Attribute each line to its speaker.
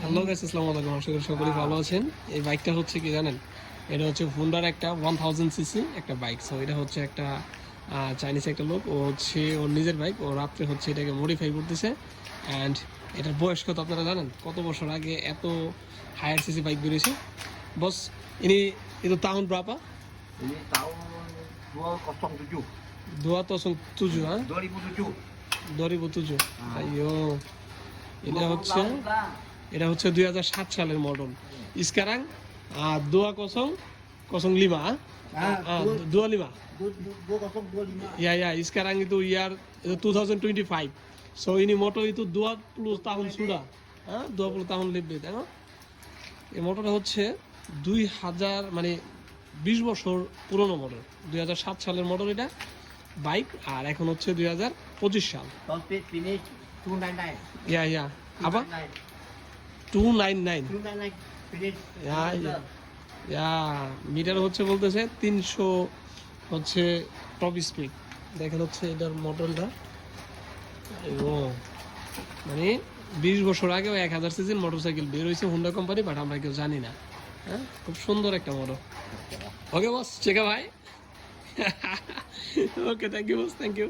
Speaker 1: Hello guys, আসসালামু আলাইকুম। আশা করি সকলেই ভালো আছেন। এই বাইকটা হচ্ছে কি জানেন, এটা হচ্ছে হুন্ডার একটা 1000 সিসি একটা বাইক। সো এটা হচ্ছে একটা চাইনিজ একটা লোক, ও হচ্ছে ওর নিজের বাইক, ও রাত্রে হচ্ছে এটাকে মডিফাই করতেছে। অ্যান্ড এটার বয়স কত আপনারা জানেন? কত বছর আগে এত হায়ার সিসি বাইক বেরিয়েছে? বস, ini itu tahun berapa?
Speaker 2: Ini tahun 2007.
Speaker 1: 2007, ha?
Speaker 2: 2007.
Speaker 1: 2007. Ayo. এটা
Speaker 2: 20
Speaker 1: হচ্ছে
Speaker 2: tahun dah.
Speaker 1: এটা হচ্ছে 2007 সালের model. Sekarang 2005, ah?
Speaker 2: Ah,
Speaker 1: 25.
Speaker 2: 2025.
Speaker 1: Ya, sekarang itu year itu 2025. So ini motor itu 20 tahun sudah. 20 tahun lebih, তাই না? এই মোটরটা হচ্ছে 2000 মানে 20 বছর পুরনো মডেল। 2007 সালের মডেল এটা বাইক, আর এখন হচ্ছে 2025 সাল।
Speaker 2: Don't finish 299.
Speaker 1: ইয়া আবার 299
Speaker 2: 299 finish.
Speaker 1: ইয়া মিটার হচ্ছে বলতেছে 300 হচ্ছে টপ স্পিড। দেখেন হচ্ছে এটার মডেলটা, ও মানে 20 বছর আগে 1000 সিসির মোটরসাইকেল বের হয়েছে হুন্ডা কোম্পানি, বাট আমরা কেউ জানি না। হ্যাঁ, খুব সুন্দর একটা মোটর। ওকে বস, চেকা ভাই। Okay, thank you boss, thank you.